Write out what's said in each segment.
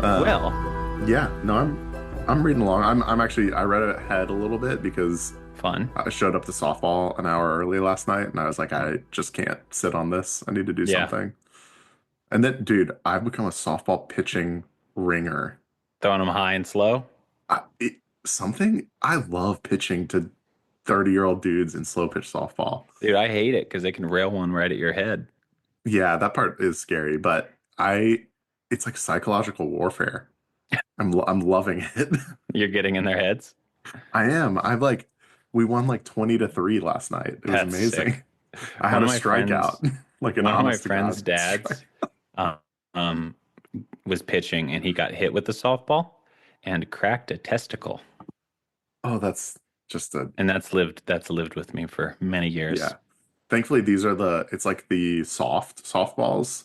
Well, Yeah, no, I'm reading along. I'm actually I read it ahead a little bit because fun. I showed up to softball an hour early last night, and I was like, I just can't sit on this. I need to do Yeah. something. And then, dude, I've become a softball pitching ringer. Throwing them high and slow. Something I love pitching to 30-year-old dudes in slow pitch softball. Dude, I hate it because they can rail one right at your head. Yeah, that part is scary, but it's like psychological warfare. I'm loving it. You're getting in their heads. I am. We won like 20-3 last night. It was That's amazing. sick. I One had a of my friends, strikeout, like an one of my honest to friend's God strike. dads, uh, um, was pitching and he got hit with the softball and cracked a testicle. Oh, that's just a And that's lived with me for many years. yeah. Thankfully, it's like the softballs.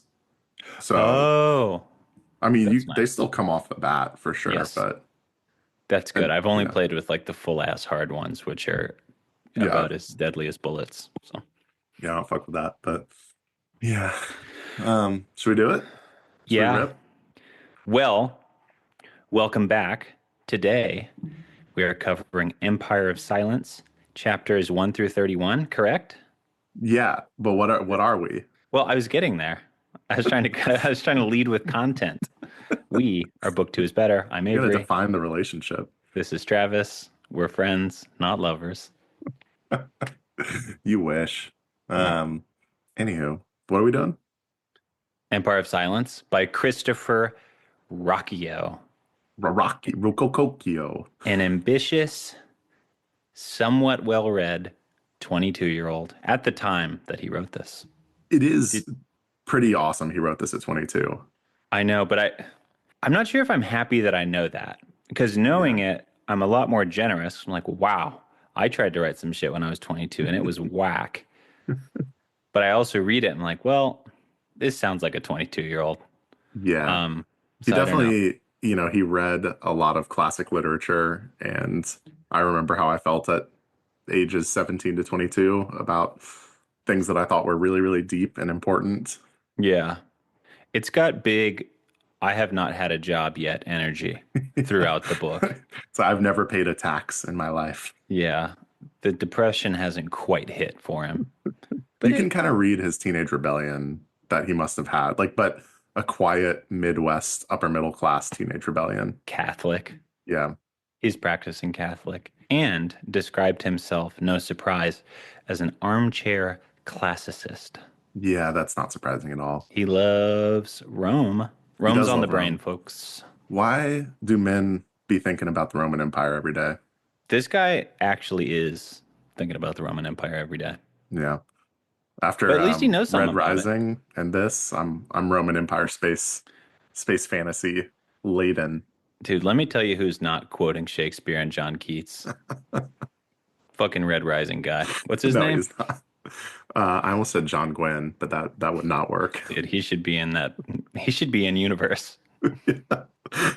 So, Oh, I mean, that's they nice. still come off the bat for sure, Yes, but that's good. and I've only played with like the full ass hard ones, which are yeah, about as deadly as bullets. So, yeah, I don't fuck with that, but yeah. Should we do it? Should we yeah. rip? Well, welcome back. Today, we are covering Empire of Silence, chapters 1 through 31, correct? Yeah, but what are we? Well, I was getting there. I was trying to lead with content. We are Book Two is Better. I'm You gotta Avery. define the relationship. This is Travis. We're friends, not lovers. You wish. Um, Anywho, what are we doing? Empire of Silence by Christopher Ruocchio, Rococo. an ambitious, somewhat well-read 22-year-old at the time that he wrote this. It is Did, pretty awesome he wrote this at 22. I know, but I'm not sure if I'm happy that I know that because knowing Yeah. it, I'm a lot more generous. I'm like, wow, I tried to write some shit when I was 22 and it was whack. But I also read it and I'm like, well, this sounds like a 22-year-old. Yeah. He So I don't know. definitely, he read a lot of classic literature, and I remember how I felt at ages 17 to 22 about things that I thought were really, really deep and important. Yeah. It's got big, I have not had a job yet energy throughout the book. So I've never paid a tax in my life. Yeah. The depression hasn't quite hit for him. But You can kind of read his teenage rebellion that he must have had, like, but a quiet Midwest upper middle class teenage rebellion. Catholic. Yeah. He's practicing Catholic and described himself, no surprise, as an armchair classicist. Yeah, that's not surprising at all. He loves Rome. He Rome's does on the love brain, Rome. folks. Why do men be thinking about the Roman Empire every day? This guy actually is thinking about the Roman Empire every day. Yeah. But After at least he knows something Red about it. Rising and this, I'm Roman Empire space fantasy laden. Dude, let me tell you who's not quoting Shakespeare and John Keats. Fucking Red Rising guy. What's his No, name? he's not. I almost said John Gwynn, but that would not work. Dude, he should be in that. He should be in Universe. Yeah.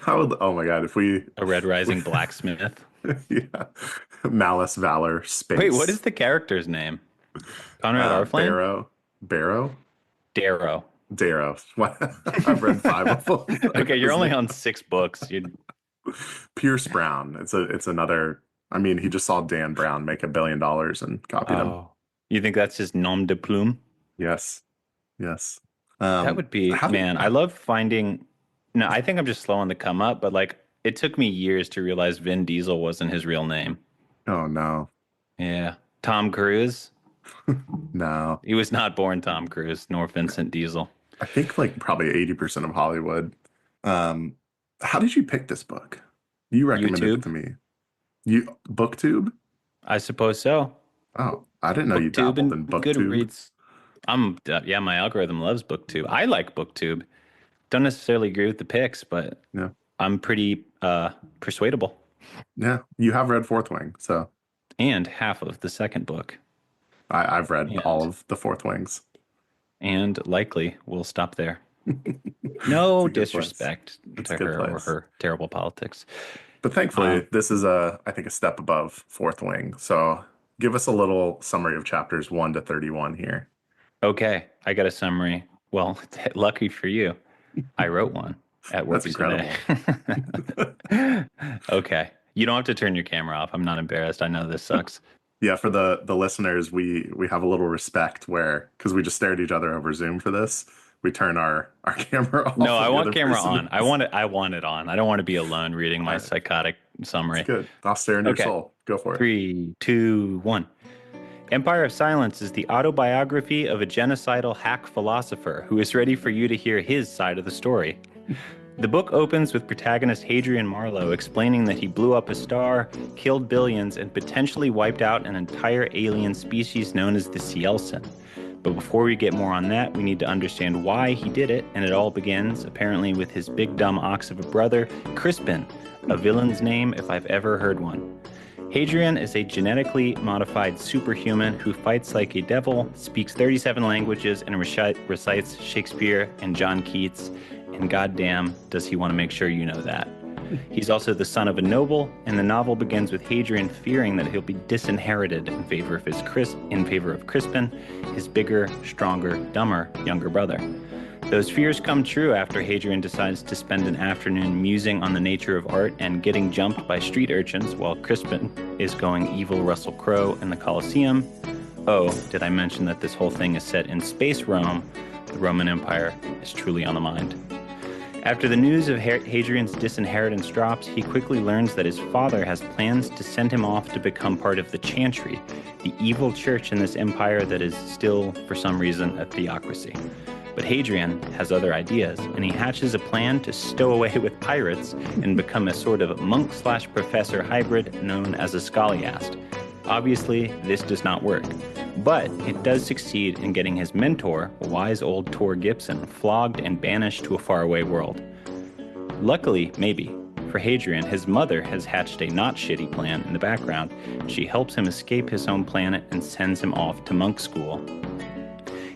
Oh my God, if we, A Red Rising blacksmith. yeah, Malice, Valor, Wait, what Space, is the character's name? Conrad Arflame? Barrow, Darrow. Darrow. What? I've read five of them. I Okay, know you're his only name. on 6 books. You Pierce Brown. It's another. I mean, he just saw Dan Brown make $1 billion and copied him. Oh. You think that's his nom de plume? Yes, yes. That would be, How did? man, I love finding. No, I think I'm just slow on the come up, but like it took me years to realize Vin Diesel wasn't his real name. Oh no, Yeah. Tom Cruise. no. He was not born Tom Cruise, nor Vincent Diesel. I think like probably 80% of Hollywood. Um, how did you pick this book? You recommended it YouTube, to me. You BookTube? I suppose so. Oh, I didn't know you BookTube dabbled and in BookTube. Goodreads. Yeah, my algorithm loves BookTube. I like BookTube. Don't necessarily agree with the picks, but Yeah, I'm pretty persuadable. yeah. You have read Fourth Wing, so And half of the second book. I've read all And of the Fourth Wings. and likely we'll stop there. It's No a good place. disrespect It's a to good her or place. her terrible politics. But Uh, thankfully, this is I think, a step above Fourth Wing. So give us a little summary of chapters 1 to 31 here. okay, I got a summary. Well, lucky for you, I wrote one. at work That's today. incredible. Okay. You don't have to turn your camera off. I'm not embarrassed. I know this sucks. Yeah, for the listeners, we have a little respect where because we just stared at each other over Zoom for this, we turn our camera No, off I when the want other camera person on. I is. want it. I want it on. I don't want to be alone reading All my right, psychotic it's summary. good. I'll stare into your Okay. soul. Go for it. 3, 2, 1. Empire of Silence is the autobiography of a genocidal hack philosopher who is ready for you to hear his side of the story. The book opens with protagonist Hadrian Marlowe explaining that he blew up a star, killed billions, and potentially wiped out an entire alien species known as the Cielson. But before we get more on that, we need to understand why he did it, and it all begins, apparently, with his big dumb ox of a brother, Crispin, a villain's name if I've ever heard one. Hadrian is a genetically modified superhuman who fights like a devil, speaks 37 languages, and recites Shakespeare and John Keats. And goddamn, does he want to make sure you know that. He's also the son of a noble, and the novel begins with Hadrian fearing that he'll be disinherited in favor of Crispin, his bigger, stronger, dumber younger brother. Those fears come true after Hadrian decides to spend an afternoon musing on the nature of art and getting jumped by street urchins while Crispin is going evil Russell Crowe in the Colosseum. Oh, did I mention that this whole thing is set in space Rome? The Roman Empire is truly on the mind. After the news of Hadrian's disinheritance drops, he quickly learns that his father has plans to send him off to become part of the Chantry, the evil church in this empire that is still, for some reason, a theocracy. But Hadrian has other ideas, and he hatches a plan to stow away with pirates and become a sort of monk/professor hybrid known as a scholiast. Obviously, this does not work, but it does succeed in getting his mentor, wise old Tor Gibson, flogged and banished to a faraway world. Luckily, maybe, for Hadrian, his mother has hatched a not shitty plan in the background. She helps him escape his home planet and sends him off to monk school.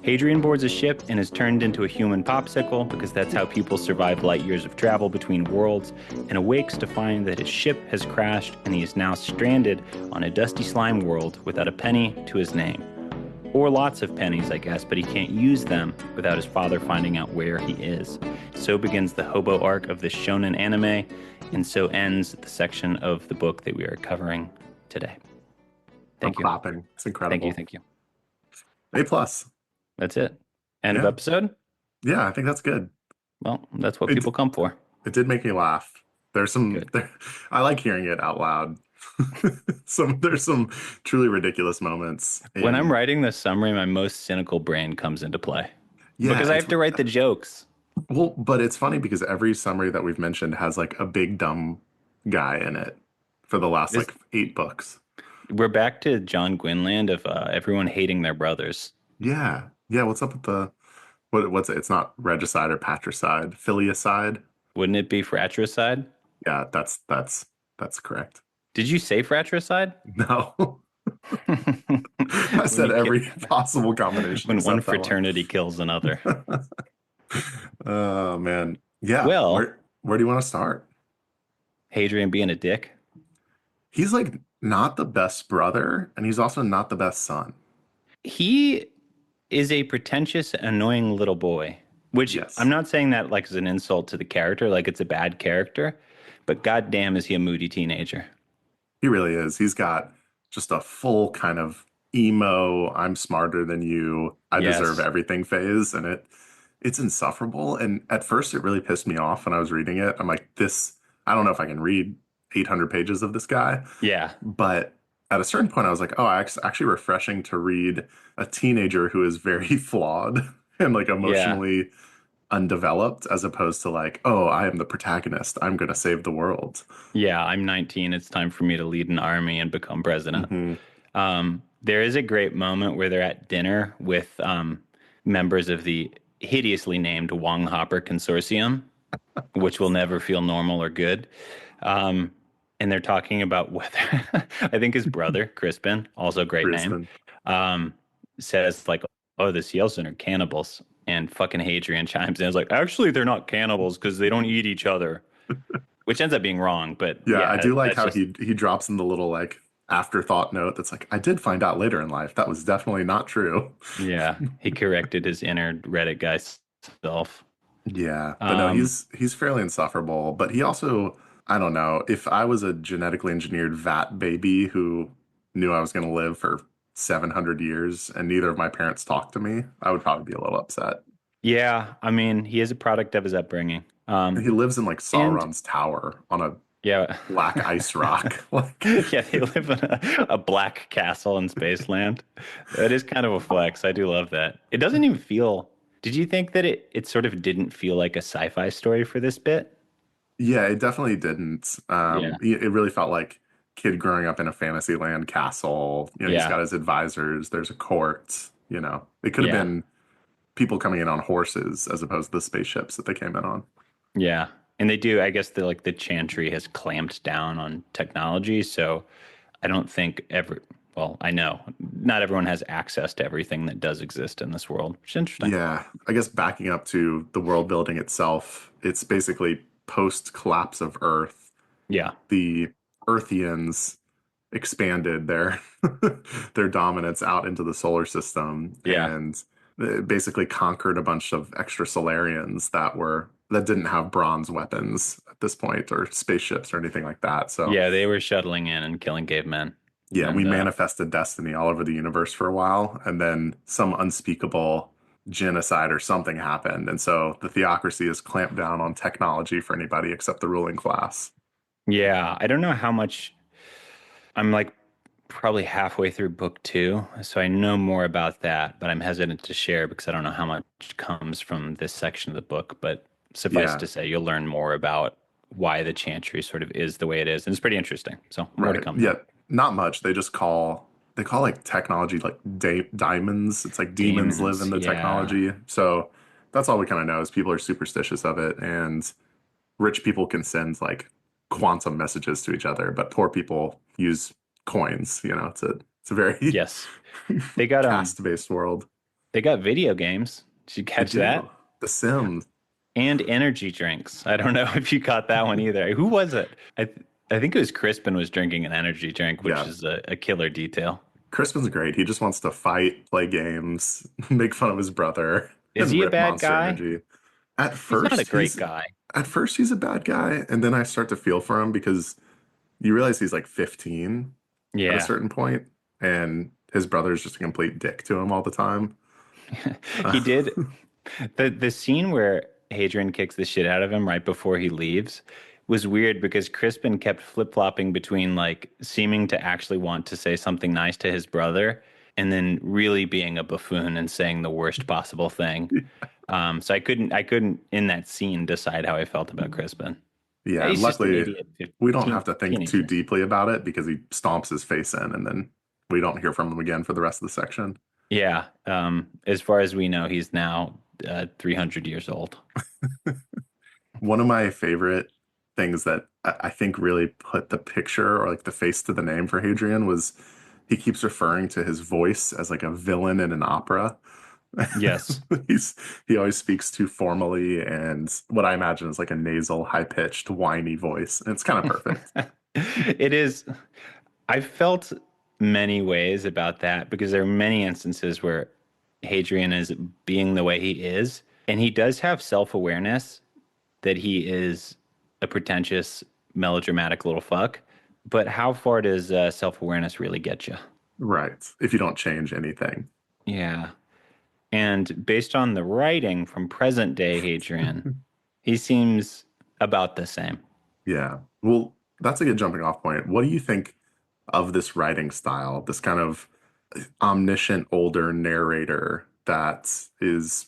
Hadrian boards a ship and is turned into a human popsicle because that's how people survive light years of travel between worlds, and awakes to find that his ship has crashed and he is now stranded on a dusty slime world without a penny to his name. Or lots of pennies, I guess, but he can't use them without his father finding out where he is. So begins the hobo arc of this shonen anime, and so ends the section of the book that we are covering today. I'm Thank you. clapping. It's Thank you. incredible. Thank you. A plus. That's it. End of Yeah. episode? Yeah, I think that's good. Well, that's what It people come for. it did make me laugh. There's some Good. I like hearing it out loud. There's some truly ridiculous moments When I'm in writing the summary, my most cynical brain comes into play yeah, because I have to write the jokes. well, but it's funny because every summary that we've mentioned has like a big dumb guy in it for the last This like 8 books. We're back to John Gwynland of everyone hating their brothers. Yeah. Yeah, what's up with the what's it? It's not regicide or patricide, filiacide. Wouldn't it be fratricide? Yeah, that's correct. Did you say fratricide? No. I When said you ki- every possible combination when one except that one. fraternity kills another. Oh man. Yeah, Well, where do you want to start? Hadrian being a dick. He's like not the best brother, and he's also not the best son. He is a pretentious, annoying little boy, which I'm Yes, not saying that like as an insult to the character, like it's a bad character, but goddamn is he a moody teenager. he really is. He's got just a full kind of emo, I'm smarter than you, I deserve Yes. everything phase, and it's insufferable. And at first it really pissed me off when I was reading it. I'm like, this, I don't know if I can read 800 pages of this guy. Yeah. But at a certain point, I was like, oh, it's actually refreshing to read a teenager who is very flawed and like Yeah. emotionally undeveloped, as opposed to like, oh, I am the protagonist. I'm going to save the world. Yeah. I'm 19. It's time for me to lead an army and become president. Hmm. There is a great moment where they're at dinner with members of the hideously named Wong Hopper Consortium, which will never feel normal or good. Um, and they're talking about whether I think his brother, Crispin, also a great name, Brisbane. um, says like, "Oh, the Cielson are cannibals," and fucking Hadrian chimes in. I was like, "Actually, they're not cannibals because they don't eat each other," which ends up being wrong. But Yeah, I yeah, do like that's how just he drops in the little like afterthought note that's like, I did find out later in life that was definitely not true. yeah. He corrected his inner Reddit guy self. Yeah, but no, Um, he's fairly insufferable. But he also, I don't know, if I was a genetically engineered vat baby who knew I was going to live for 700 years and neither of my parents talked to me, I would probably be a little upset. yeah, I mean, he is a product of his upbringing. He lives in like And Sauron's tower on a yeah, black ice rock. Like, yeah, they live in a black castle in Spaceland. That is kind of a flex. I do love that. It doesn't even feel. Did you think that it sort of didn't feel like a sci-fi story for this bit? yeah, it definitely didn't. Yeah, It really felt like kid growing up in a Fantasyland castle. You know, he's yeah, got his advisors, there's a court, you know. It could have yeah, been people coming in on horses as opposed to the spaceships that they came in on. yeah. And they do. I guess the Chantry has clamped down on technology, so I don't think every. Well, I know not everyone has access to everything that does exist in this world, which is interesting. Yeah, I guess backing up to the world building itself, it's basically post collapse of Earth. Yeah, The Earthians expanded their their dominance out into the solar system yeah. and basically conquered a bunch of extra Solarians that didn't have bronze weapons at this point or spaceships or anything like that. So Yeah, they were shuttling in and killing cavemen. yeah, we And manifested destiny all over the universe for a while, and then some unspeakable genocide or something happened. And so the theocracy has clamped down on technology for anybody except the ruling class. yeah, I don't know how much I'm like probably halfway through book two, so I know more about that, but I'm hesitant to share because I don't know how much comes from this section of the book. But suffice Yeah, to say, you'll learn more about why the Chantry sort of is the way it is, and it's pretty interesting. So more to right. come Yeah, there. not much. They call like technology like diamonds. It's like demons live in Demons, the yeah. technology. So that's all we kind of know is people are superstitious of it, and rich people can send like quantum messages to each other, but poor people use coins. You know, it's a very Yes. They got caste-based world. they got video games. Did you They catch do. that? The Sims. And energy drinks. I don't know if you caught that one either. Who was it? I think it was Crispin was drinking an energy drink, which Yeah. is a killer detail. Crispin's great. He just wants to fight, play games, make fun of his brother, Is and he a rip bad Monster guy? Energy. At He's not a first, great he's guy. at first he's a bad guy, and then I start to feel for him because you realize he's like 15 at a Yeah. certain point, and his brother's just a complete dick to him all the time. He Uh, did the scene where Hadrian kicks the shit out of him right before he leaves was weird because Crispin kept flip-flopping between like seeming to actually want to say something nice to his brother and then really being a buffoon and saying the worst possible thing. So I couldn't in that scene decide how I felt about Crispin. yeah, and He's just an luckily idiot we don't have to think too teenager. deeply about it because he stomps his face in, and then we don't hear from him again for the rest of the section. Yeah. As far as we know, he's now 300 years old. One of my favorite things that I think really put the picture or like the face to the name for Hadrian was he keeps referring to his voice as like a villain in an opera. Yes. He's he always speaks too formally and what I imagine is like a nasal, high-pitched, whiny voice. And it's kind of perfect. It is. I felt many ways about that because there are many instances where Hadrian is being the way he is, and he does have self-awareness that he is a pretentious, melodramatic little fuck. But how far does self-awareness really get you? Right. If you don't change anything. Yeah. And based on the writing from present day Hadrian, he seems about the same. Yeah. Well, that's a good jumping off point. What do you think of this writing style, this kind of omniscient older narrator that is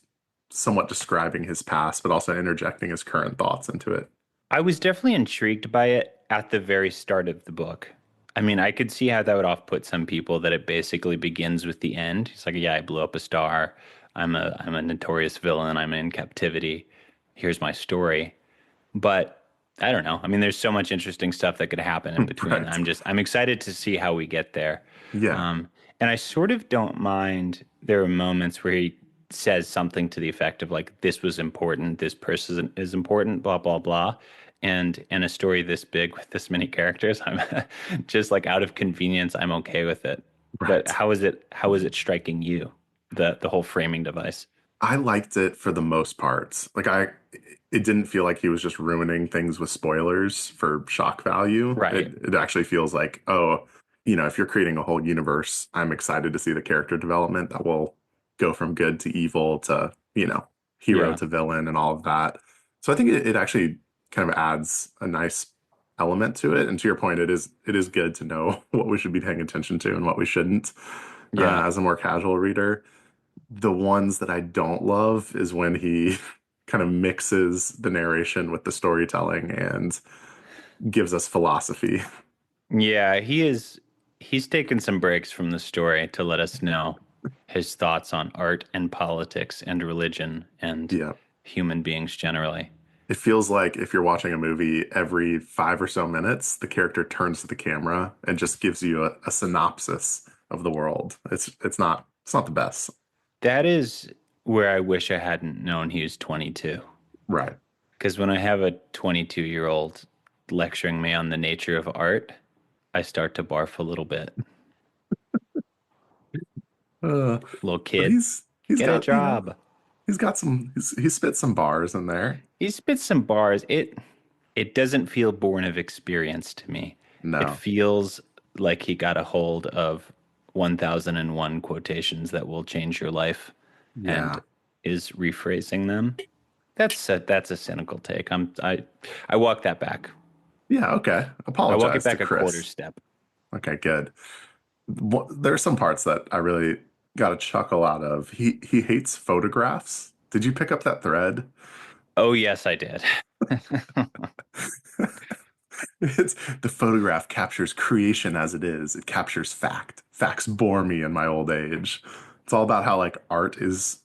somewhat describing his past, but also interjecting his current thoughts into it? I was definitely intrigued by it at the very start of the book. I mean, I could see how that would off-put some people that it basically begins with the end. It's like, yeah, I blew up a star. I'm a notorious villain. I'm in captivity. Here's my story. But I don't know. I mean, there's so much interesting stuff that could happen in between. Right. I'm excited to see how we get there. Yeah. Um, and I sort of don't mind there are moments where he says something to the effect of like, this was important, this person is important, blah, blah, blah. And in a story this big with this many characters, I'm just like out of convenience, I'm okay with it. But Right. how is it striking you, the whole framing device? I liked it for the most part. It didn't feel like he was just ruining things with spoilers for shock value. Right. It actually feels like, oh, if you're creating a whole universe, I'm excited to see the character development that will go from good to evil to, hero Yeah. to villain and all of that. So I think it actually kind of adds a nice element to it. And to your point, it is good to know what we should be paying attention to and what we shouldn't, Yeah. as a more casual reader. The ones that I don't love is when he kind of mixes the narration with the storytelling and gives us philosophy. Yeah, he's taken some breaks from the story to let us know his thoughts on art and politics and religion and Yeah. human beings generally. It feels like if you're watching a movie, every 5 or so minutes, the character turns to the camera and just gives you a synopsis of the world. It's not the best. That is where I wish I hadn't known he was 22. Right. Because when I have a 22-year-old lecturing me on the nature of art, I start to barf a little bit. Uh, Little but kid, he's get a got, job. he spit some bars in there. He spits some bars. It doesn't feel born of experience to me. It No. feels like he got a hold of 1001 quotations that will change your life and Yeah. is rephrasing them. That's a cynical take. I walk that back. Yeah, okay. I walk it Apologize to back a quarter Chris. step. Okay, good. There's some parts that I really got a chuckle out of. He hates photographs. Did you pick up that thread? Oh yes, I did. It's the photograph captures creation as it is. It captures fact. Facts bore me in my old age. It's all about how like art is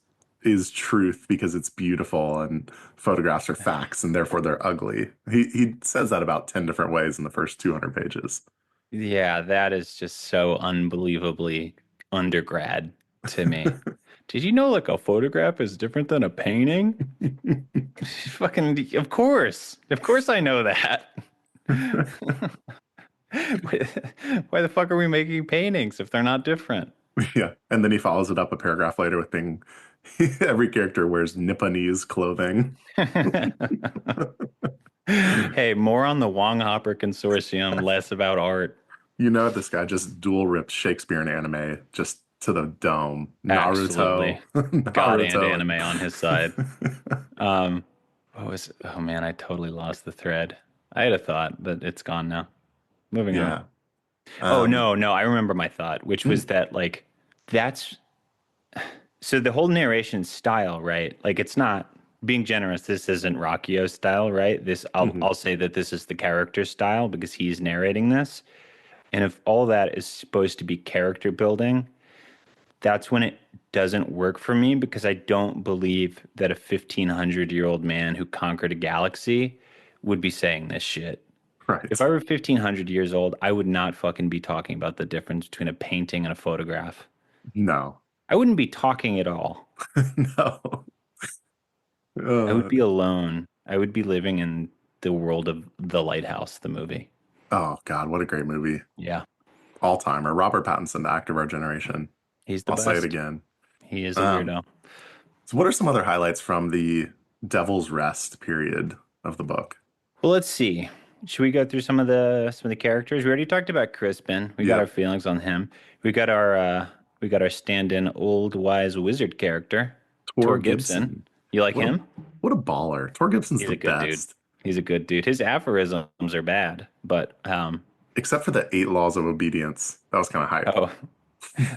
truth because it's beautiful and photographs are facts and therefore they're ugly. He says that about 10 different ways in the first 200 pages. Yeah, that is just so unbelievably undergrad to me. Did you know like a photograph is different than a painting? Fucking, of course. Of course I know that. Why the fuck are we making paintings if they're not different? Yeah. And then he follows it up a paragraph later with being every character wears Nipponese clothing. Hey, more on the Wong Hopper Consortium, less about art. This guy just dual ripped Shakespeare and anime just to the dome. Absolutely. Naruto, God and Naruto, anime on his side. and Um, oh man, I totally lost the thread. I had a thought, but it's gone now. Moving on. yeah. Oh Um, no, no, I remember my thought, which was mm, that like that's so the whole narration style, right? Like it's not being generous, this isn't Ruocchio style, right? This I'll mhm. say that this is the character style because he's narrating this. And if all that is supposed to be character building, that's when it doesn't work for me because I don't believe that a 1500-year-old man who conquered a galaxy would be saying this shit. If Right. I were 1500 years old, I would not fucking be talking about the difference between a painting and a photograph. No. I wouldn't be talking at all. No. I would Uh, be alone. I would be living in the world of The Lighthouse, the movie. oh God, what a great movie. Yeah, All timer. Robert Pattinson, the actor of our generation. he's the I'll say it best. again. He is a Um, weirdo. so what are some other highlights from the Devil's Rest period of the book? Well, let's see. Should we go through some of the characters? We already talked about Crispin. We got our Yep. feelings on him. We got our stand-in old wise wizard character, Tor Tor Gibson. Gibson. You like What a him? what a baller. Tor Gibson's He's the a good dude. best. He's a good dude. His aphorisms are bad, but Except for the 8 laws of obedience. That was kind of hype. oh,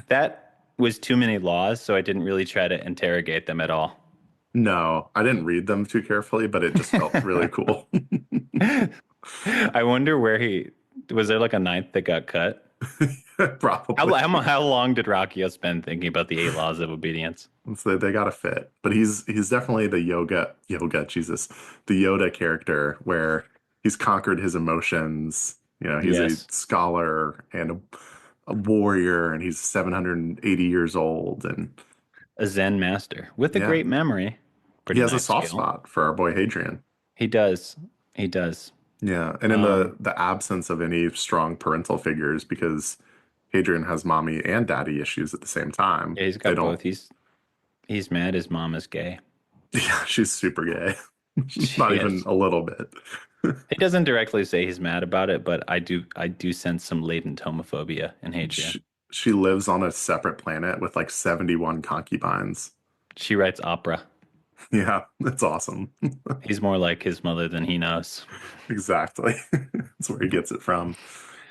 that was too many laws, so I didn't really try to interrogate them at all. No, I didn't read them too carefully, but it just felt really cool. I wonder where he was there like a ninth that got cut. How, Probably. how, how long did Ruocchio spend thinking about the eight laws of obedience? So they got to fit. But he's definitely the Jesus, the Yoda character where he's conquered his emotions. He's a Yes, scholar and a warrior, and he's 780 years old. And a Zen master with a yeah, great memory. he Pretty has a nice soft skill. spot for our boy Hadrian. He does. He does. Yeah, and in the Um, the absence of any strong parental figures, because Hadrian has mommy and daddy issues at the same time. yeah, he's They got don't. both. He's mad his mom is gay. Yeah, she's super gay. She Not even is. a little bit. He doesn't directly say he's mad about it, but I do sense some latent homophobia in Hadrian. She lives on a separate planet with like 71 concubines. She writes opera. Yeah, that's awesome. He's more like his mother than he knows. Exactly. That's where he gets it from.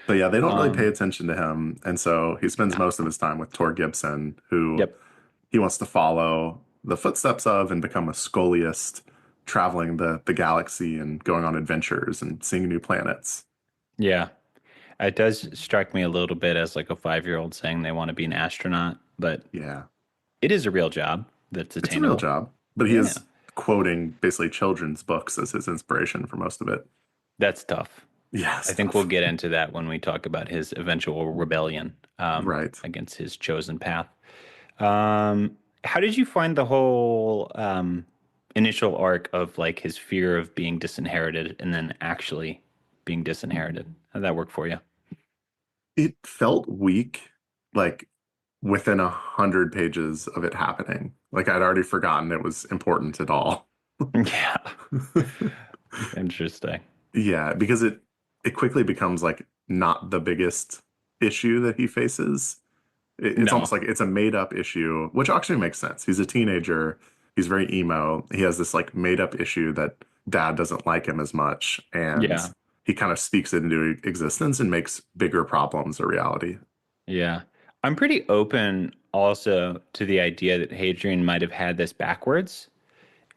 But yeah, they don't really pay Um, attention to him. And so he spends no. most of his time with Tor Gibson, who Yep. he wants to follow the footsteps of and become a scholiast, traveling the galaxy and going on adventures and seeing new planets. Yeah. It does strike me a little bit as like a 5-year-old saying they want to be an astronaut, but Yeah, it is a real job that's it's a real attainable. job. But he Yeah. is quoting basically children's books as his inspiration for most of it. That's tough. Yeah, I think we'll stuff. get into that when we talk about his eventual rebellion Right. against his chosen path. How did you find the whole initial arc of like his fear of being disinherited and then actually being disinherited? How did that work for you? It felt weak, like within 100 pages of it happening. Like I'd already forgotten it was important at all. Yeah, interesting. Yeah, because it quickly becomes like not the biggest issue that he faces. It's No, almost like it's a made up issue, which actually makes sense. He's a teenager. He's very emo. He has this like made up issue that dad doesn't like him as much, and yeah, he kind of speaks it into existence and makes bigger problems a reality. yeah. I'm pretty open also to the idea that Hadrian might have had this backwards,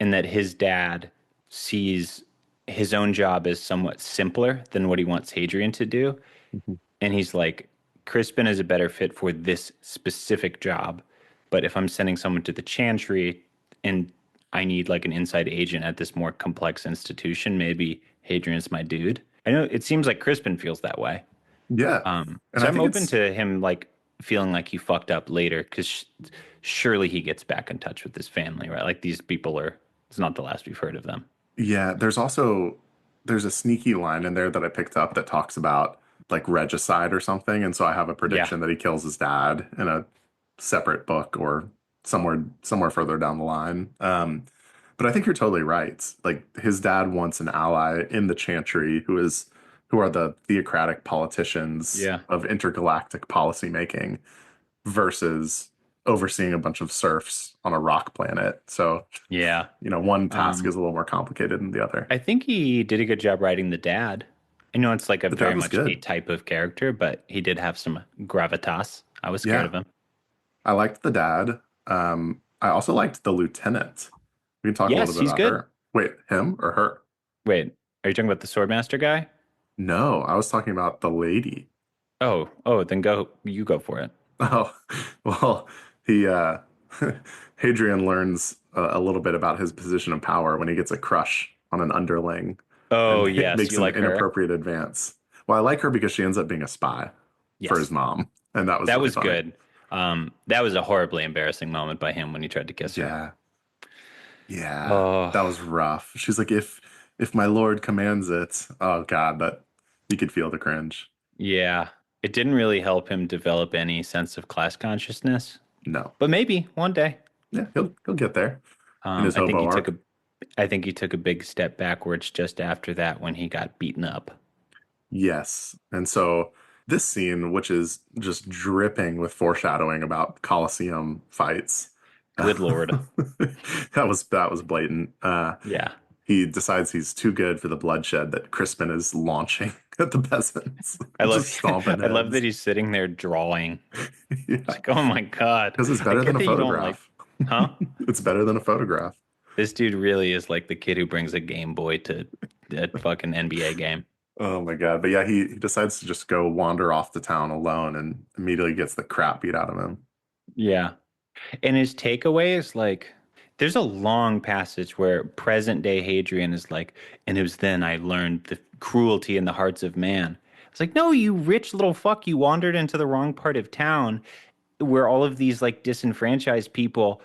and that his dad sees his own job as somewhat simpler than what he wants Hadrian to do. Mhm. And he's like, Crispin is a better fit for this specific job. But if I'm sending someone to the Chantry and I need like an inside agent at this more complex institution, maybe Hadrian's my dude. I know it seems like Crispin feels that way. Yeah. And So I I'm think open it's to him like feeling like he fucked up later because surely he gets back in touch with his family, right? Like these people are, it's not the last we've heard of them. Yeah, there's a sneaky line in there that I picked up that talks about like regicide or something, and so I have a Yeah. prediction that he kills his dad in a separate book or somewhere further down the line. But I think you're totally right. Like his dad wants an ally in the Chantry who are the theocratic politicians Yeah. of intergalactic policy making versus overseeing a bunch of serfs on a rock planet. So Yeah. one task is Um, a little more complicated than the other. I think he did a good job writing the dad. I know it's like a The very dad was much a good. type of character, but he did have some gravitas. I was scared Yeah, of him. I liked the dad. I also liked the lieutenant. We can talk a little Yes, bit he's about good. her. Wait, him or her? Wait, are you talking about the Swordmaster guy? No, I was talking about the lady. Oh, then you go for it. Oh, well, he Hadrian learns a little bit about his position of power when he gets a crush on an underling Oh, and yes, makes you an like her? inappropriate advance. Well, I like her because she ends up being a spy for his Yes. mom, and that was That really was funny. good. That was a horribly embarrassing moment by him when he tried to kiss her. Yeah, yeah, Oh, that was rough. She's like, if my lord commands it, oh God, that you could feel the cringe. yeah. It didn't really help him develop any sense of class consciousness, No, but maybe one day. yeah, he'll get there in his I think hobo he took arc. a I think he took a big step backwards just after that when he got beaten up. Yes, and so this scene, which is just dripping with foreshadowing about Colosseum fights, Good Lord. that was blatant. Yeah. He decides he's too good for the bloodshed that Crispin is launching at the peasants, I love just stomping I love that heads. he's sitting there drawing. It's Yeah, like, oh my God. because it's I better than get a that you don't like, photograph. huh? It's better than a photograph. This dude really is like the kid who brings a Game Boy to a fucking NBA game. Oh my God. But yeah, he decides to just go wander off the town alone and immediately gets the crap beat out of him. Yeah. And his takeaway is like, there's a long passage where present day Hadrian is like, and it was then I learned the cruelty in the hearts of man. It's like, no, you rich little fuck, you wandered into the wrong part of town where all of these like disenfranchised people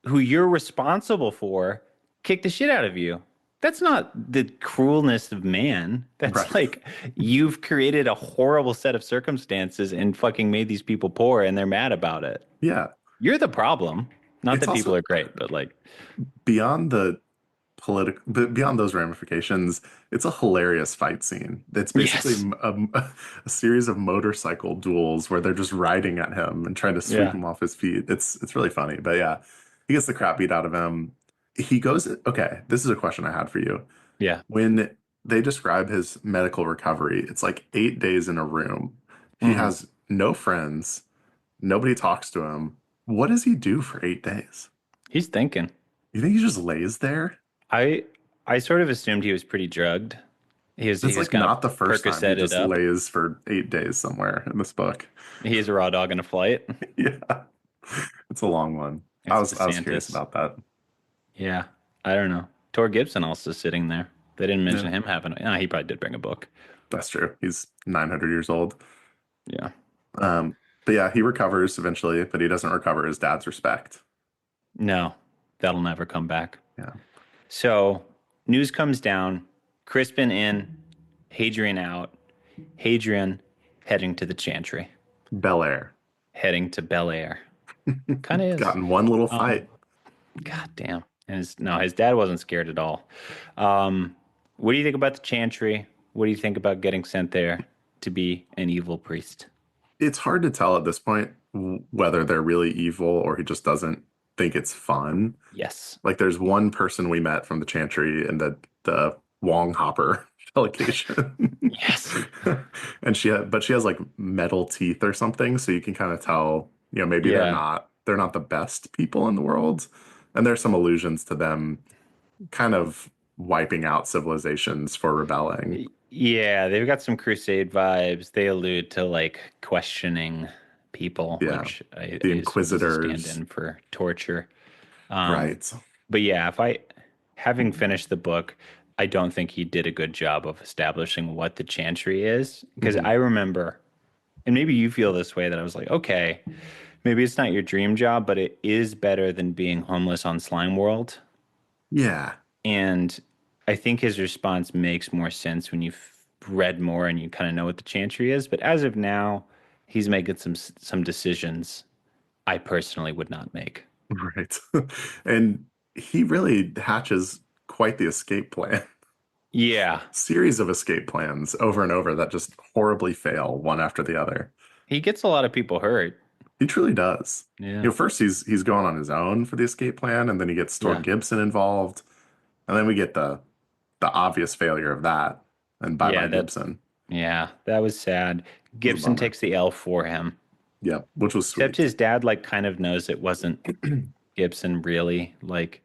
who you're responsible for kick the shit out of you. That's not the cruelness of man. That's Right. like you've created a horrible set of circumstances and fucking made these people poor and they're mad about it. Yeah. You're the problem. Not It's that people also are great, but like, beyond the political, but beyond those ramifications, it's a hilarious fight scene. It's basically yes, a series of motorcycle duels where they're just riding at him and trying to sweep yeah, him off his feet. It's really funny. But yeah, he gets the crap beat out of him. He goes, okay, this is a question I had for you. yeah. When they describe his medical recovery, it's like 8 days in a room. He Hmm. has no friends. Nobody talks to him. What does he do for 8 days? He's thinking. You think he just lays there? I I sort of assumed he was pretty drugged. He It's was like kind of not the first time he Percocetted just up. lays for 8 days somewhere in this book. He is a raw dog in a flight. Yeah, it's a long one. It's I was curious DeSantis. about that. Yeah, I don't know. Tor Gibson also sitting there. They didn't Yeah, mention him having. He probably did bring a book. that's true. He's 900 years old. Yeah. But yeah, he recovers eventually, but he doesn't recover his dad's respect. No, that'll never come back. Yeah, So news comes down. Crispin in, Hadrian out. Hadrian heading to the Chantry, Bel Air. heading to Bel Air. Kind of is. Got in one little Um, fight. God damn. And his dad wasn't scared at all. Um, what do you think about the Chantry? What do you think about getting sent there to be an evil priest? It's hard to tell at this point whether they're really evil or he just doesn't think it's fun. Yes. Like there's one person we met from the Chantry in the Wong Hopper delegation. Yes. And she has like metal teeth or something, so you can kind of tell, maybe Yeah. they're not the best people in the world. And there's some allusions to them kind of wiping out civilizations for rebelling. Yeah, they've got some crusade vibes. They allude to like questioning people, Yeah. which The is sort of as a Inquisitors. stand-in for torture. Um, Right. but yeah, having finished the book, I don't think he did a good job of establishing what the Chantry is. Because Mhm. I remember, and maybe you feel this way, that I was like, okay, maybe it's not your dream job, but it is better than being homeless on Slime World. Yeah. And I think his response makes more sense when you've read more and you kind of know what the Chantry is. But as of now, he's making some decisions I personally would not make. Right. And he really hatches quite the escape plan. Yeah, Series of escape plans over and over that just horribly fail one after the other. he gets a lot of people hurt. He truly does. Yeah, First he's going on his own for the escape plan, and then he gets Stuart yeah, Gibson involved, and then we get the obvious failure of that, and bye bye yeah. Gibson. That was sad. It was a Gibson bummer. takes the L for him. Yeah, which was Except sweet. his dad like kind of knows it wasn't Gibson really. Like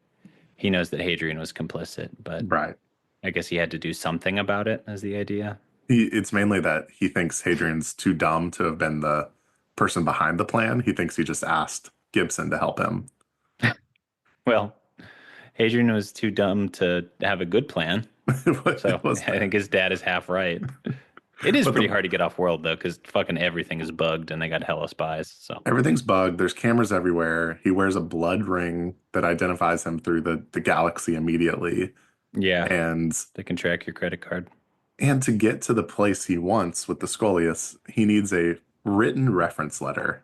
he knows that Hadrian was complicit, but Right. I guess he had to do something about it as the idea. It's mainly that he thinks Hadrian's too dumb to have been the person behind the plan. He thinks he just asked Gibson to help him. Well, Hadrian was too dumb to have a good plan. So It was I think bad. his dad is half right. It is But pretty the hard to get off world though, because fucking everything is bugged and they got hella spies. So everything's bugged. There's cameras everywhere. He wears a blood ring that identifies him through the galaxy immediately. yeah, And they can track your credit card. to get to the place he wants with the Scholius, he needs a written reference letter.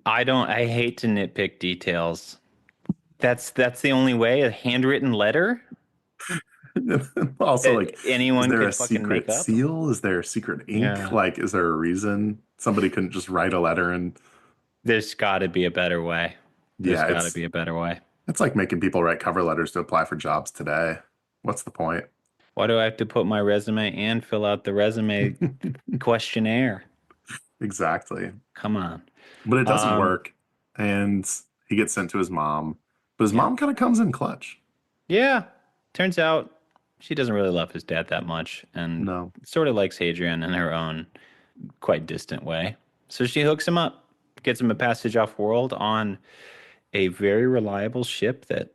I hate to nitpick details. That's the only way, a handwritten letter Also, like, is anyone there could a fucking make secret up. seal? Is there secret ink? Yeah. Like, is there a reason somebody couldn't just write a letter and There's got to be a better way. There's yeah, got to be a better way. it's like making people write cover letters to apply for jobs today. What's the point? Why do I have to put my resume and fill out the resume questionnaire? Exactly. Come on. But it doesn't Um, work, and he gets sent to his mom. But his yeah. mom kind of comes in clutch. Yeah. Turns out she doesn't really love his dad that much and No. sort of likes Hadrian in her own quite distant way. So she hooks him up, gets him a passage off world on a very reliable ship that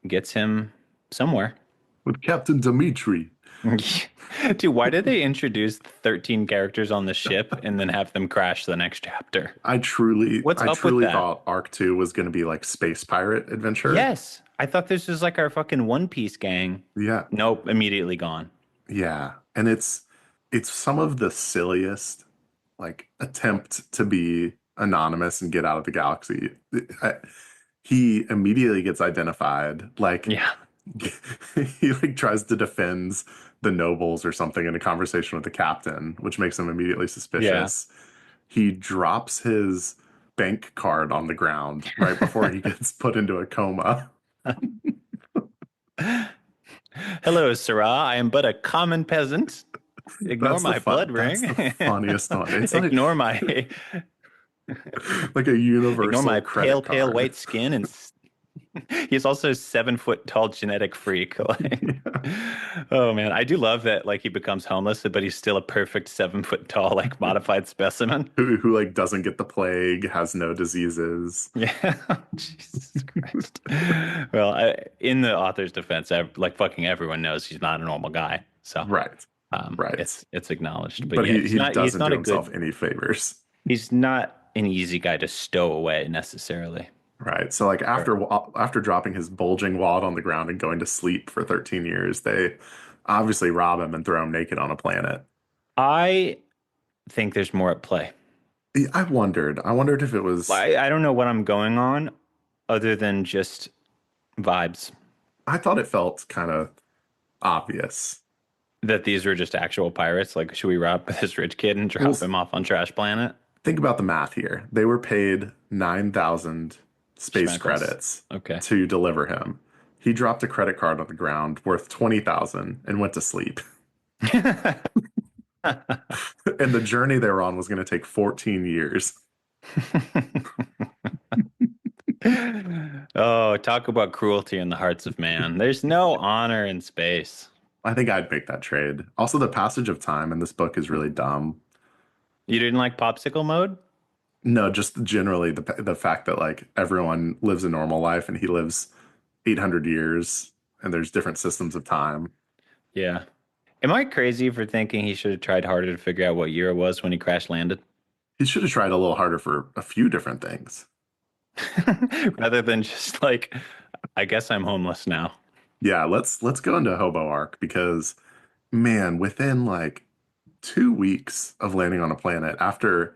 gets him somewhere. With Captain Dimitri. Dude, why did they introduce 13 characters on the ship and then have them crash the next chapter? What's I up with truly that? thought Arc 2 was going to be like space pirate adventure. Yes, I thought this was like our fucking One Piece gang. Yeah. Nope, immediately gone. Yeah. And it's some of the silliest like attempt to be anonymous and get out of the galaxy. I, he immediately gets identified. Like Yeah. he like tries to defend the nobles or something in a conversation with the captain, which makes him immediately Yeah. suspicious. He drops his bank card on the ground right before he gets put into a coma. Hello, Sirrah. I am but a common peasant. Ignore That's the my blood that's ring. the funniest one. It's like Ignore my like a ignore universal my credit pale, pale card. white skin, and he's also 7 foot tall genetic freak. Like, Yeah. oh man, I do love that. Like he becomes homeless, but he's still a perfect 7 foot tall, like modified specimen. Who like doesn't get the plague, has no diseases. Yeah, Jesus Christ. Well, in the author's defense, like fucking everyone knows he's not a normal guy, so Right. Right. it's acknowledged. But But yeah, he he's doesn't not do a himself good any favors. he's not an easy guy to stow away necessarily. Right. So like Or after dropping his bulging wallet on the ground and going to sleep for 13 years, they obviously rob him and throw him naked on a planet. I think there's more at play. I wondered. I wondered if it was. I don't know what I'm going on other than just vibes I thought it felt kind of obvious. that these were just actual pirates. Like, should we rob this rich kid and Well, drop him off on Trash Planet? think about the math here. They were paid 9,000 space Schmeckles. credits Okay. to deliver him. He dropped a credit card on the ground worth 20,000 and went to sleep. And the journey they were on was going to take 14 years. Oh, talk about cruelty in the hearts of man. There's no honor in space. I think I'd make that trade. Also, the passage of time in this book is really dumb. You didn't like popsicle mode? No, just generally the fact that like everyone lives a normal life and he lives 800 years and there's different systems of time. Yeah. Am I crazy for thinking he should have tried harder to figure out what year it was when he crash landed? He should have tried a little harder for a few different things. Rather than just like, I guess I'm homeless now. Yeah, let's go into Hobo Arc because man, within like 2 weeks of landing on a planet after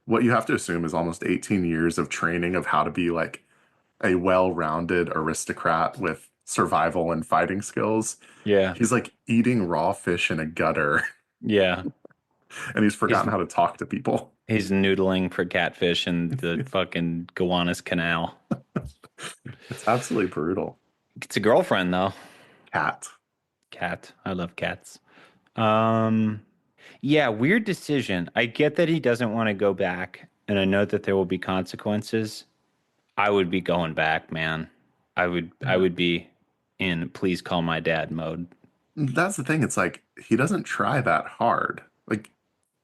what you have to assume is almost 18 years of training of how to be like a well-rounded aristocrat with survival and fighting skills. Yeah. He's like eating raw fish in a gutter Yeah. and he's He's forgotten how to talk to people. he's noodling for catfish in the fucking Gowanus Canal. It's absolutely brutal. It's a girlfriend though. Cat. Cat. I love cats. Um, yeah, weird decision. I get that he doesn't want to go back, and I know that there will be consequences. I would be going back, man. I would be in please call my dad mode. That's the thing. It's like he doesn't try that hard. Like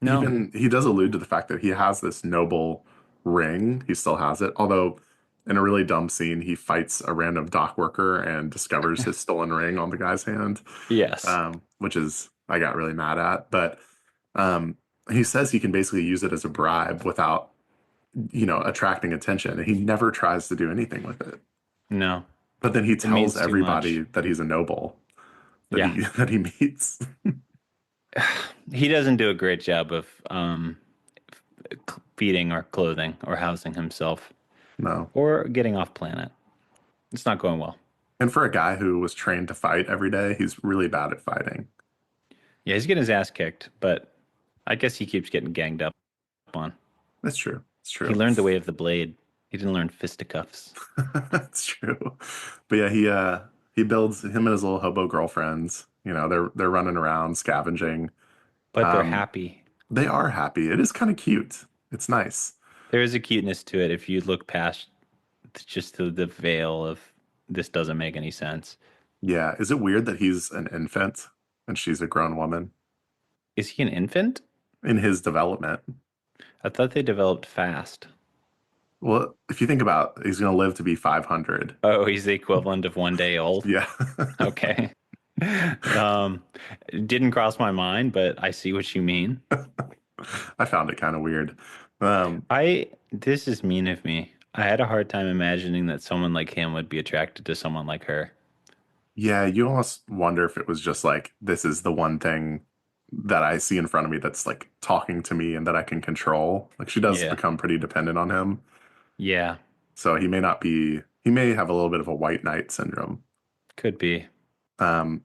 No. even he does allude to the fact that he has this noble ring. He still has it. Although in a really dumb scene, he fights a random dock worker and discovers his stolen ring on the guy's hand, Yes. which is I got really mad at. But um, he says he can basically use it as a bribe without, attracting attention. And he never tries to do anything with it. No. But then he It tells means too everybody much. that he's a noble that Yeah. he that he meets. He doesn't do a great job of feeding or clothing or housing himself No. or getting off planet. It's not going well. And for a guy who was trained to fight every day, he's really bad at fighting. Yeah, he's getting his ass kicked, but I guess he keeps getting ganged up on. That's true. It's He true. learned the way of the blade. He didn't learn fisticuffs. That's true. But yeah, he builds him and his little hobo girlfriends. They're running around scavenging. But they're Um, happy. they are happy. It is kind of cute. It's nice. There is a cuteness to it if you look past just the veil of this doesn't make any sense. Yeah. Is it weird that he's an infant and she's a grown woman Is he an infant? in his development? I thought they developed fast. Well, if you think about he's going to live to be 500. Oh, he's the equivalent of 1 day old. Yeah. Okay. Um, didn't cross my mind, but I see what you mean. I found it kind of weird. This is mean of me. I had a hard time imagining that someone like him would be attracted to someone like her. Yeah, you almost wonder if it was just like, this is the one thing that I see in front of me that's like talking to me and that I can control. Like she does Yeah. become pretty dependent on him. Yeah. So he He may have a little bit of a white knight syndrome. Could be. Um,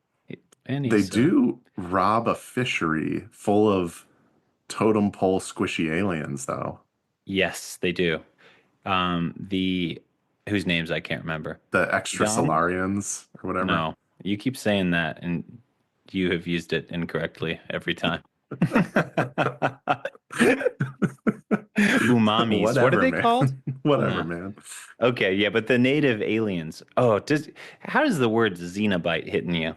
And they he's do rob a fishery full of totem pole squishy aliens, though. yes, they do. The whose names I can't remember. The Donnie? extrasolarians or whatever. No, you keep saying that, and you have used it incorrectly every time. Umamis. What are Whatever, they man. called? Whatever, No. man. Okay, yeah, but the native aliens. Oh, how does the word xenobite hitting you?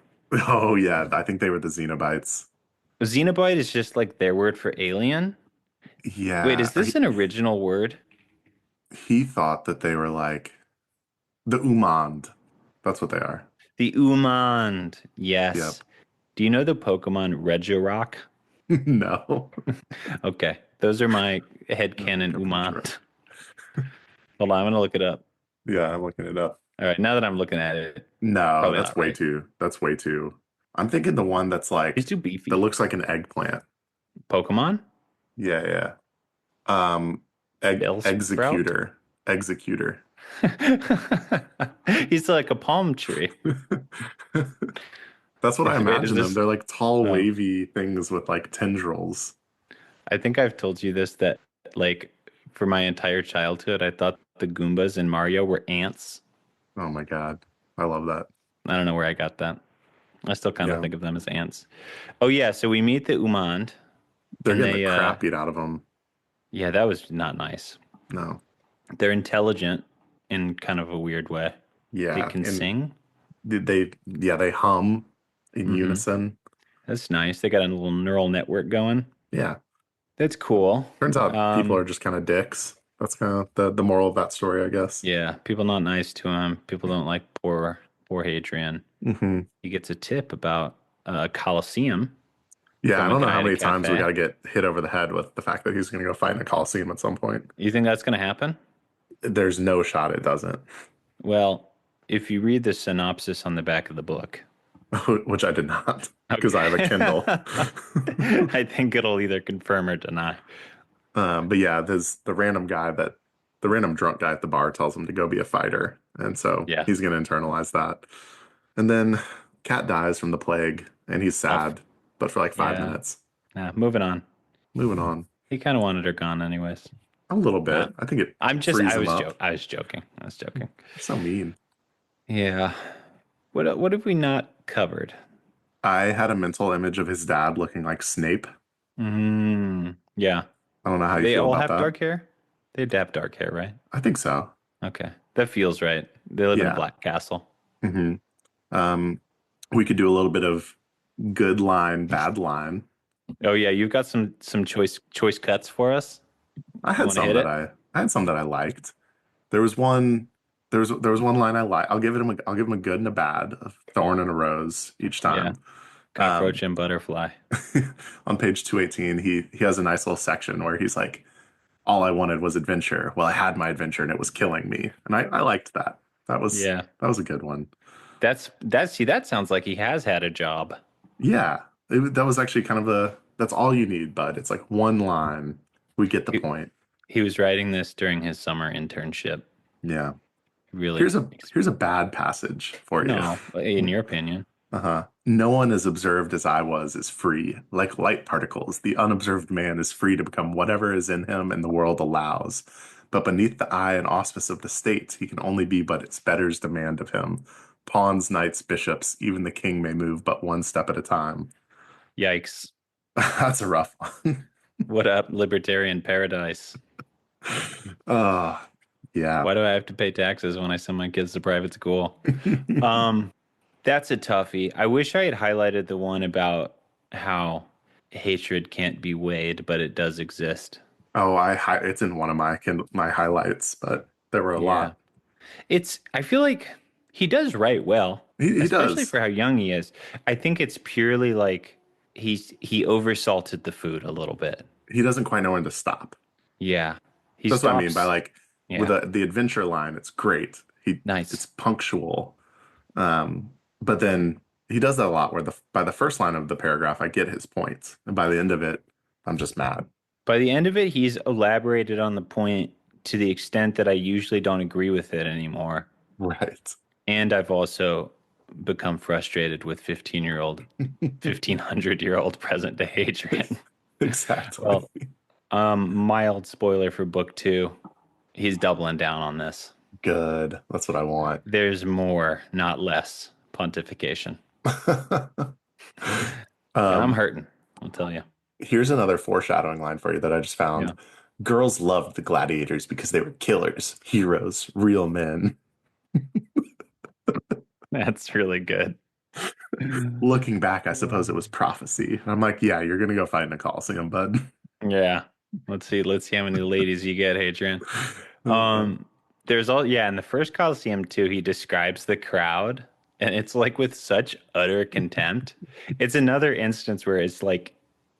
Oh yeah, I think they were the Xenobites. Xenobite is just like their word for alien? Wait, Yeah, is this an original word? he thought that they were like the Umand. That's what they are. The Umand. Yep. Yes. Do you know the Pokemon Regirock? No. Okay, those are my No, headcanon Pokemon Drake. Umand. Hold on, I'm gonna look it up. Yeah, I'm looking it up. All right, now that I'm looking at it, No, probably not right. that's way too. I'm thinking the one that's He's like too that beefy. looks like an eggplant. Pokemon? Yeah, yeah. Bellsprout? Executor. Executor. He's like a palm tree. That's what I Wait, is imagine them. this? They're like tall, Oh, wavy things with like tendrils. I think I've told you this that like for my entire childhood, I thought the Goombas in Mario were ants. Oh my God. I love that. I don't know where I got that. I still kind of Yeah. think of them as ants. Oh yeah, so we meet the Umand They're and getting the crap beat out of them. yeah, that was not nice. No. They're intelligent in kind of a weird way. They Yeah. can And sing. they hum in Hmm. unison. That's nice. They got a little neural network going. Yeah. That's cool. Turns out people are Um, just kind of dicks. That's kind of the moral of that story, I guess. yeah, people not nice to him. People don't like poor Hadrian. Hmm. He gets a tip about a Colosseum Yeah, I from a don't know guy how at a many times we got cafe. to get hit over the head with the fact that he's going to go fight in a Coliseum at some point. You think that's going to happen? There's no shot it doesn't, Well, if you read the synopsis on the back of the book, which I did not because I have a okay. Kindle. I think it'll either confirm or deny. But yeah, there's the random drunk guy at the bar tells him to go be a fighter, and so Yeah. he's going to internalize that. And then Cat dies from the plague, and he's Oh, sad, but for like five yeah. minutes. Moving on. Moving on He kind of wanted her gone anyways. a little Uh, bit. I think it I'm just, frees him up. I was joking. I was joking. So mean. Yeah. What have we not covered? I had a mental image of his dad looking like Snape. Yeah. I don't know how you They feel all about have that. dark hair? They have dark hair, right? I think so. Okay. That feels right. They live in a Yeah. black castle. Hmm. Um, we could do a little bit of good line, bad line. Oh yeah, you've got some choice cuts for us. I You had want to some hit that it? I had some that I liked. There was one there was one line I like. I'll give him a good and a bad, a thorn and a rose each Yeah. time. Cockroach Um, and butterfly. on page 218, he has a nice little section where he's like, all I wanted was adventure. Well, I had my adventure and it was killing me. And I liked that. Yeah. That was a good one. See, that sounds like he has had a job. Yeah. That was actually kind of that's all you need, bud. It's like one line. We get the He, point. he was writing this during his summer internship. Yeah. Really. Here's a bad passage for you. No, in your opinion. Uh-huh. No one as observed as I was is free. Like light particles, the unobserved man is free to become whatever is in him and the world allows. But beneath the eye and auspice of the state, he can only be but its betters demand of him. Pawns, knights, bishops, even the king may move but one step at a time. Yikes. That's a rough one. What up, libertarian paradise? Uh, yeah. Why do I have to pay taxes when I send my kids to private school? Um, that's a toughie. I wish I had highlighted the one about how hatred can't be weighed, but it does exist. Oh, it's in one of my highlights, but there were a Yeah. lot. I feel like he does write well, He especially does. for how young he is. I think it's purely like he oversalted the food a little bit. He doesn't quite know when to stop. Yeah. He That's what I mean by stops. like with Yeah. the adventure line, it's great. It's Nice. punctual. But then he does that a lot where by the first line of the paragraph, I get his points. And by the end of it, I'm just mad. By the end of it, he's elaborated on the point to the extent that I usually don't agree with it anymore. Right. And I've also become frustrated with 1500-year-old present day Hadrian. Exactly. Well, mild spoiler for book two. He's doubling down on this. Good. That's what I want. There's more, not less pontification. And I'm Um, hurting, I'll tell you. Here's another foreshadowing line for you that I just found. Yeah, Girls loved the gladiators because they were killers, heroes, real men. that's really good. Looking back, I suppose it was prophecy. I'm like, yeah, you're gonna go fight in a Coliseum, bud. Yeah. Let's see how many ladies you get, Hadrian. Uh, Um, there's all yeah, in the first Coliseum too, he describes the crowd, and it's like with such utter contempt. It's another instance where it's like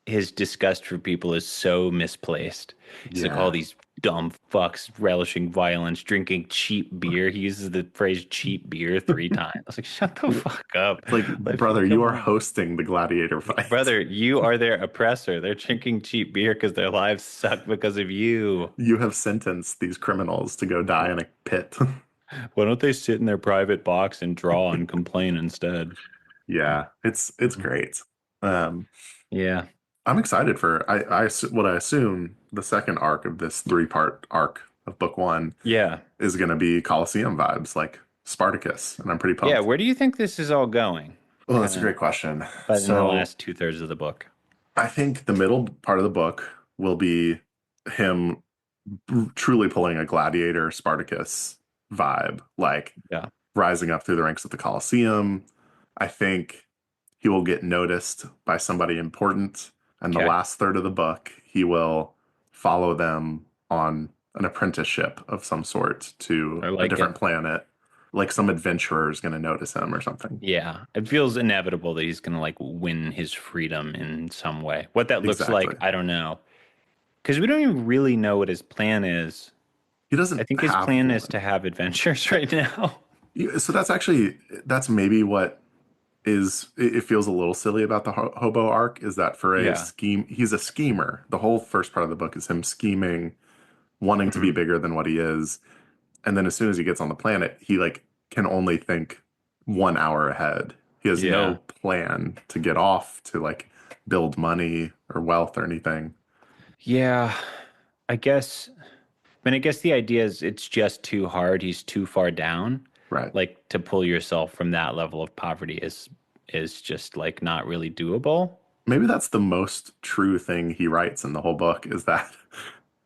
his disgust for people is so misplaced. He's like, all yeah. these dumb fucks relishing violence, drinking cheap beer. He uses the phrase cheap beer 3 times. I was like, shut the fuck up. It's like, Let brother, you come are on. hosting the gladiator fight. Brother, you are their oppressor. They're drinking cheap beer because their lives suck because of you. You have sentenced these criminals to go die in a pit. Why don't they sit in their private box and draw and complain instead? Yeah, it's great. Um, Yeah. I'm excited for what I assume the second arc of this three-part arc of book one Yeah. is going to be Colosseum vibes, like Spartacus, and I'm pretty Yeah. pumped. Where do you think this is all going? Well, that's Kind a of, great question. but in the So last 2/3 of the book. I think the middle part of the book will be him truly pulling a gladiator Spartacus vibe, like Yeah. rising up through the ranks of the Colosseum. I think he will get noticed by somebody important. And the Okay. last third of the book, he will follow them on an apprenticeship of some sort to I a like different it. planet. Like some adventurer is going to notice him or something. Yeah. It feels inevitable that he's going to like win his freedom in some way. What that looks like, Exactly. I don't know. Because we don't even really know what his plan is. He I doesn't think his have plan is to one. have adventures right now. So that's maybe what it feels a little silly about the hobo arc is that for a Yeah. scheme, he's a schemer. The whole first part of the book is him scheming, wanting to be Mhm. bigger than what he is. And then as soon as he gets on the planet, he like can only think 1 hour ahead. He has no Yeah. plan to get off to like build money or wealth or anything. Yeah. I guess. I guess the idea is it's just too hard. He's too far down. Right. Like to pull yourself from that level of poverty is just like not really doable. Maybe that's the most true thing he writes in the whole book is that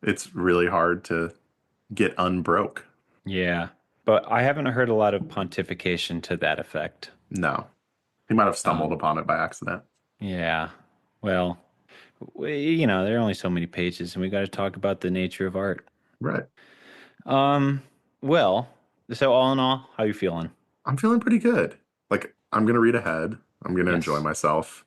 it's really hard to get unbroke. Yeah. But I haven't heard a lot of pontification to that effect. No, he might have stumbled Um, upon it by accident. yeah. Well, there are only so many pages and we got to talk about the nature of art. Right. Um, well, so all in all, how you feeling? I'm feeling pretty good. Like, I'm going to read ahead. I'm going to enjoy Yes. myself.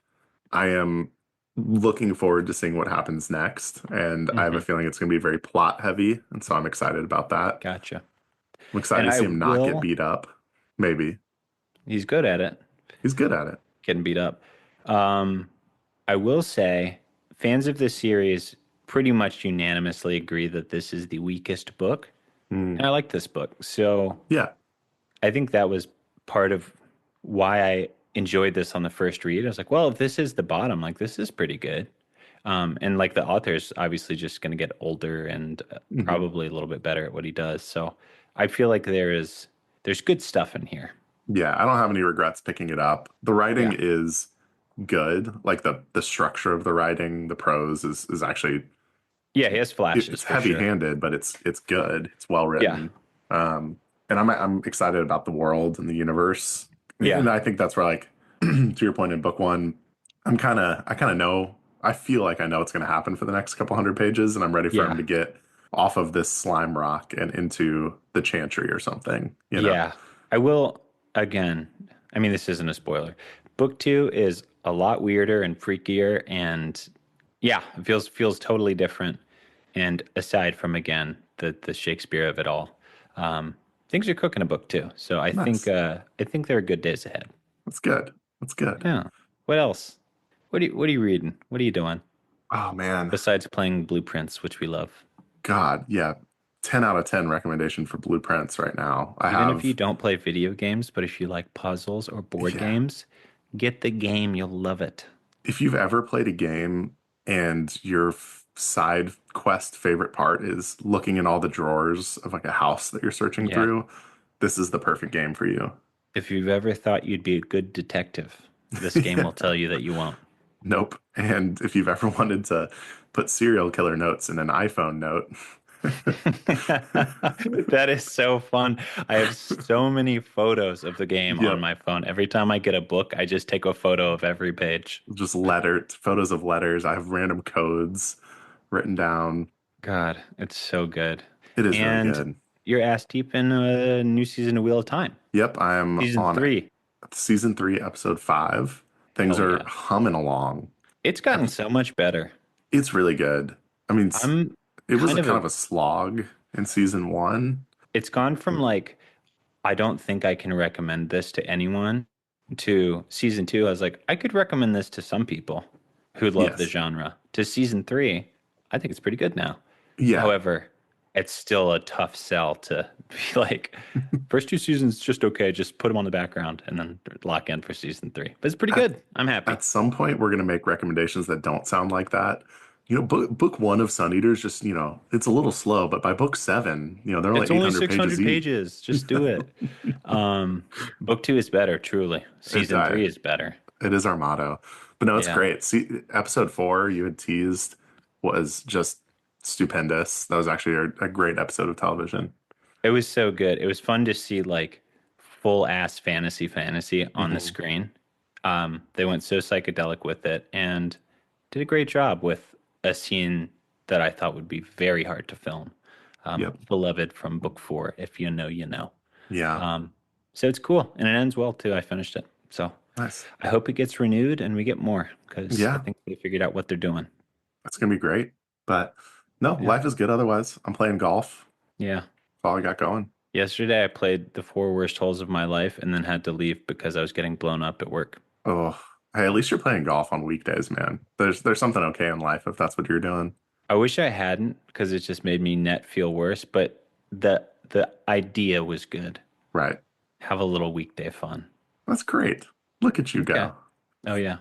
I am looking forward to seeing what happens next. And I have a Hmm. feeling it's going to be very plot heavy. And so I'm excited about that. Gotcha. I'm excited And to I see him not get will, beat up. Maybe. he's good at it. He's good at it. Getting beat up. Um, I will say, fans of this series pretty much unanimously agree that this is the weakest book, Mm. and I like this book. So Yeah. I think that was part of why I enjoyed this on the first read. I was like, well, if this is the bottom, like this is pretty good. And like the author's obviously just going to get older and Mhm. probably a little bit better at what he does. So I feel like there's good stuff in here. Yeah. I don't have any regrets picking it up. The writing Yeah. is good. Like the structure of the writing, the prose is actually Yeah, he has flashes it's for sure. heavy-handed, but it's good. It's well Yeah. written. And I'm excited about the world and the universe. Yeah. And I think that's where like to your point in book one, I kind of know I feel like I know what's going to happen for the next couple hundred pages, and I'm ready for him Yeah. to get off of this slime rock and into the chantry or something, you know? Yeah, I will again. I mean, this isn't a spoiler. Book two is a lot weirder and freakier, and yeah, it feels totally different. And aside from again the Shakespeare of it all, things are cooking a book too. So Nice. I think there are good days ahead. That's good. That's good. Yeah. What else? What are you reading? What are you doing Oh man. besides playing Blueprints, which we love? God, yeah. 10 out of 10 recommendation for Blueprints right now. I Even if you have, don't play video games, but if you like puzzles or board yeah. games, get the game. You'll love it. If you've ever played a game and your side quest favorite part is looking in all the drawers of like a house that you're searching Yeah. through, this is the perfect game for you. If you've ever thought you'd be a good detective, this game will Yeah. tell you that you won't. Nope. And if you've ever wanted to put serial killer notes in an iPhone note, That is so fun. I have so many photos of the game on yep, my phone. Every time I get a book, I just take a photo of every page. just photos of letters. I have random codes written down. God, it's so good. It is really And good. you're ass deep in a new season of Wheel of Time, Yep, I'm season on three. season 3, episode 5. Things Hell are yeah. humming along. It's gotten Ep- so much better. It's really good. I mean, I'm it was kind a of kind a, of a slog in season 1. it's gone from like, I don't think I can recommend this to anyone to season two. I was like, I could recommend this to some people who love the Yes. genre. To season three, I think it's pretty good now. Yeah. However, it's still a tough sell to be like, first two seasons just okay, just put them on the background and then lock in for season three. But it's pretty At, good. I'm happy. at some point, we're going to make recommendations that don't sound like that. Book 1 of Sun Eaters just, it's a little slow, but by book 7, they're only It's only 800 pages 600 each. pages. Just do it. Um, book two is better, truly. It, Season uh, three is better. it is our motto. But no, it's Yeah. great. See, episode 4 you had teased was just stupendous. That was actually a great episode of television. It was so good. It was fun to see like full ass fantasy on the Hmm. screen. They went so psychedelic with it and did a great job with a scene that I thought would be very hard to film. Yep. Beloved from book four, if you know, you know. Yeah. Um, so it's cool and it ends well too. I finished it. So Nice. I hope it gets renewed and we get more because I Yeah, think they figured out what they're doing. that's gonna be great. But no, Yeah. life is good otherwise. I'm playing golf. Yeah. That's all I got going. Yesterday I played the four worst holes of my life and then had to leave because I was getting blown up at work. Oh, hey, at least you're playing golf on weekdays, man. There's something okay in life if that's what you're doing. I wish I hadn't because it just made me net feel worse, but the idea was good. Right. Have a little weekday fun. That's great. Look at you Okay. go. Oh yeah.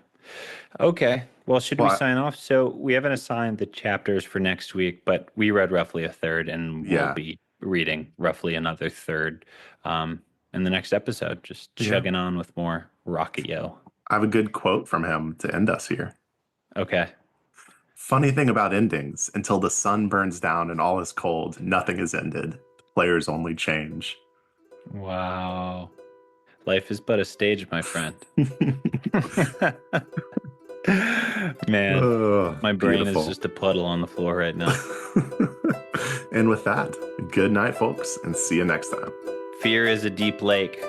Okay. Well, should we Well, sign off? So we haven't assigned the chapters for next week, but we read roughly a third and we'll yeah, be reading roughly another third in the next episode. Just yeah. chugging on with more Ruocchio. I have a good quote from him to end us here. Okay. Funny thing about endings, until the sun burns down and all is cold, nothing is ended. Players only change. Wow. Life is but a stage, my friend. Man, my brain is Beautiful. just a puddle on the floor right now. And with that, good night, folks, and see you next time. Fear is a deep lake.